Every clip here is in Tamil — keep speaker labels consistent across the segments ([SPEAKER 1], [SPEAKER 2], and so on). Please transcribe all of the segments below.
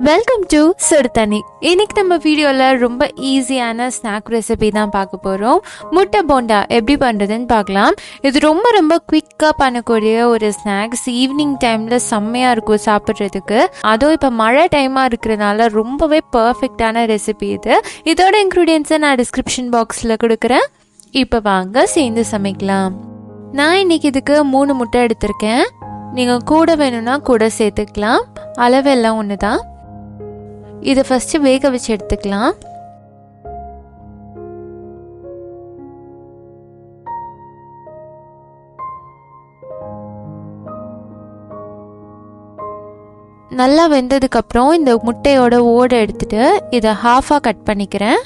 [SPEAKER 1] Welcome to Suduthanni. இன்னைக்கு நம்ம வீடியோல ரொம்ப ஈஸியான ஸ்நாக் ரெசிபி தான் பார்க்க போறோம். முட்டை போண்டா எப்படி பண்றதுன்னு பார்க்கலாம். இது ரொம்ப குவிக்கா பண்ணக்கூடிய ஒரு ஸ்நாக்ஸ். ஈவினிங் டைம்ல செம்மையா இருக்கும் சாப்பிட்றதுக்கு. அதுவும் இப்போ மழை டைமா இருக்கிறதுனால ரொம்பவே பர்ஃபெக்டான ரெசிபி இது. இதோட இன்க்ரீடியன்ஸை நான் டிஸ்கிரிப்ஷன் பாக்ஸ்ல கொடுக்குறேன். இப்போ வாங்க சேர்ந்து சமைக்கலாம். நான் இன்னைக்கு இதுக்கு 3 முட்டை எடுத்திருக்கேன். நீங்கள் கூட வேணும்னா கூட சேர்த்துக்கலாம். அளவெல்லாம் ஒன்று தான். இதை ஃபஸ்ட்டு வேக வச்சு எடுத்துக்கலாம். நல்லா வெந்ததுக்கப்புறம் இந்த முட்டையோட ஓடை எடுத்துட்டு இதை ஹாஃபாக கட் பண்ணிக்கிறேன்.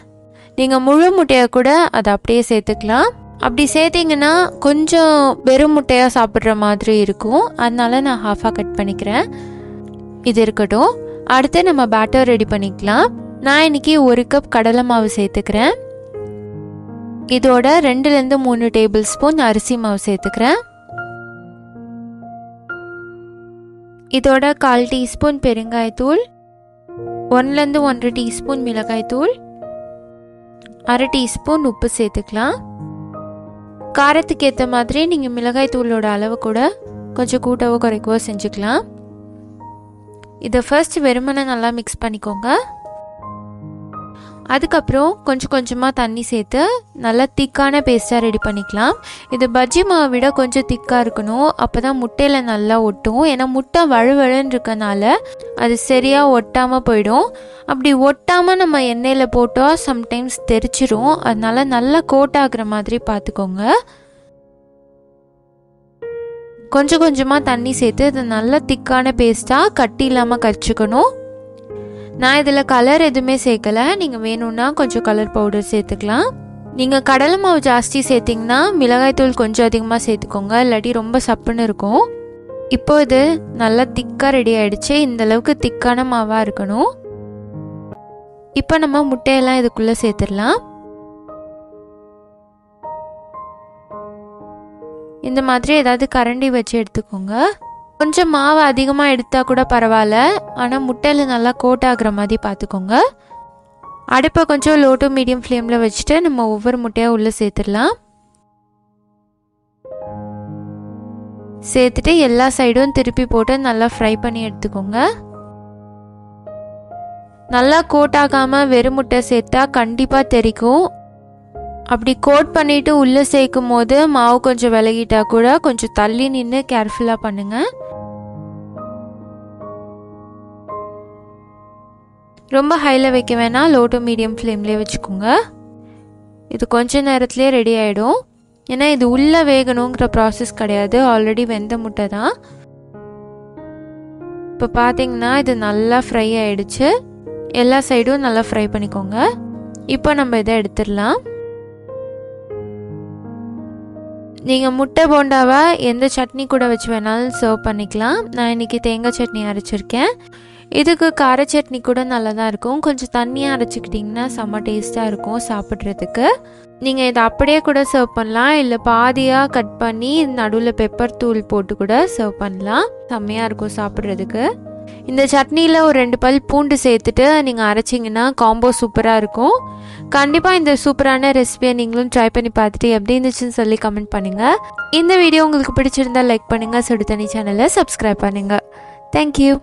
[SPEAKER 1] நீங்கள் முழு முட்டையை கூட அதை அப்படியே சேர்த்துக்கலாம். அப்படி சேர்த்திங்கன்னா கொஞ்சம் வெறும் முட்டையாக சாப்பிட்ற மாதிரி இருக்கும். அதனால நான் ஹாஃபாக கட் பண்ணிக்கிறேன். இது இருக்கட்டும். அடுத்து நம்ம பேட்டர் ரெடி பண்ணிக்கலாம். நான் இன்னைக்கு 1 கப் கடலை மாவு சேர்த்துக்கிறேன். இதோட 2 to 3 டேபிள் ஸ்பூன் அரிசி மாவு சேர்த்துக்கிறேன். இதோட 1/4 டீஸ்பூன் பெருங்காயத்தூள், 1 to 1.5 டீஸ்பூன் மிளகாய்த்தூள், 1/2 டீஸ்பூன் உப்பு சேர்த்துக்கலாம். காரத்துக்கு ஏற்ற மாதிரி நீங்கள் மிளகாய்த்தூளோட அளவு கூட கொஞ்சம் கூட்டவோ குறைக்கவோ செஞ்சுக்கலாம். இதை ஃபர்ஸ்ட் வெறுமனை நல்லா மிக்ஸ் பண்ணிக்கோங்க. அதுக்கப்புறம் கொஞ்சமாக தண்ணி சேர்த்து நல்லா திக்கான பேஸ்ட்டாக ரெடி பண்ணிக்கலாம். இது பஜ்ஜி மாவை விட கொஞ்சம் திக்காக இருக்கணும். அப்போ தான் முட்டையில் நல்லா ஒட்டும். ஏன்னா முட்டை வழுவழுன்னு இருக்கனால அது சரியாக ஒட்டாமல் போயிடும். அப்படி ஒட்டாமல் நம்ம எண்ணெயில் போட்டால் சம்டைம்ஸ் தெரிச்சிரும். அதனால நல்லா கோட் ஆகுற மாதிரி பார்த்துக்கோங்க. கொஞ்சமாக தண்ணி சேர்த்து இது நல்லா திக்கான பேஸ்ட்டாக கட்டி இல்லாமல் கரைச்சிக்கணும். நான் இதில் கலர் எதுவுமே சேர்க்கலை. நீங்கள் வேணும்னா கொஞ்சம் கலர் பவுடர் சேர்த்துக்கலாம். நீங்கள் கடலை மாவு ஜாஸ்தி சேர்த்திங்கன்னா மிளகாய்த்தூள் கொஞ்சம் அதிகமாக சேர்த்துக்கோங்க. இல்லாட்டி ரொம்ப சப்புன்னு இருக்கும். இப்போ இது நல்லா திக்காக ரெடி ஆகிடுச்சு. இந்தளவுக்கு திக்கான மாவாக இருக்கணும். இப்போ நம்ம முட்டையெல்லாம் இதுக்குள்ளே சேர்த்துடலாம். இந்த மாதிரி ஏதாவது கரண்டி வச்சு எடுத்துக்கோங்க. கொஞ்சம் மாவு அதிகமாக எடுத்தால் கூட பரவாயில்ல. ஆனால் முட்டையில் நல்லா கோட் ஆகுற மாதிரி பார்த்துக்கோங்க. அடுப்பை கொஞ்சம் லோ டு மீடியம் ஃப்ளேமில் வச்சுட்டு நம்ம ஒவ்வொரு முட்டையாக உள்ளே சேர்த்துடலாம். சேர்த்துட்டு எல்லா சைடும் திருப்பி போட்டு நல்லா ஃப்ரை பண்ணி எடுத்துக்கோங்க. நல்லா கோட் ஆகாமல் வெறும் முட்டை சேர்த்தா கண்டிப்பாக தெரிக்கும். அப்படி கோட் பண்ணிவிட்டு உள்ளே சேர்க்கும் போது மாவு கொஞ்சம் விலகிட்டா கூட கொஞ்சம் தள்ளி நின்று கேர்ஃபுல்லாக பண்ணுங்கள். ரொம்ப ஹையில் வைக்க வேணாம். லோ டு மீடியம் ஃப்ளேம்லேயே வச்சுக்கோங்க. இது கொஞ்ச நேரத்துலேயே ரெடி ஆகிடும். ஏன்னா இது உள்ளே வேகணுங்கிற ப்ராசஸ் கிடையாது. ஆல்ரெடி வெந்த முட்டை தான். இப்போ பார்த்தீங்கன்னா இது நல்லா ஃப்ரை ஆகிடுச்சு. எல்லா சைடும் நல்லா ஃப்ரை பண்ணிக்கோங்க. இப்போ நம்ம இதை எடுத்துடலாம். நீங்கள் முட்டை போண்டாவை எந்த சட்னி கூட வச்சு வேணாலும் சர்வ் பண்ணிக்கலாம். நான் இன்றைக்கி தேங்காய் சட்னி அரைச்சிருக்கேன். இதுக்கு கார சட்னி கூட நல்லா தான் இருக்கும். கொஞ்சம் தண்ணியாக அரைச்சிக்கிட்டிங்கன்னா செம்ம டேஸ்ட்டாக இருக்கும் சாப்பிட்றதுக்கு. நீங்கள் இதை அப்படியே கூட சர்வ் பண்ணலாம். இல்லை பாதியாக கட் பண்ணி நடுவில் பெப்பர் தூள் போட்டு கூட சர்வ் பண்ணலாம். செம்மையாக இருக்கும் சாப்பிட்றதுக்கு. இந்த சட்னியில் ஒரு 2 பல் பூண்டு சேர்த்துட்டு நீங்கள் அரைச்சிங்கன்னா காம்போ சூப்பராக இருக்கும். கண்டிப்பாக இந்த சூப்பரான ரெசிபியை நீங்களும் ட்ரை பண்ணி பார்த்துட்டு எப்படி இருந்துச்சுன்னு சொல்லி கமெண்ட் பண்ணுங்கள். இந்த வீடியோ உங்களுக்கு பிடிச்சிருந்தா லைக் பண்ணுங்கள். சுடுதண்ணி சேனலை சப்ஸ்கிரைப் பண்ணுங்கள். தேங்க்யூ.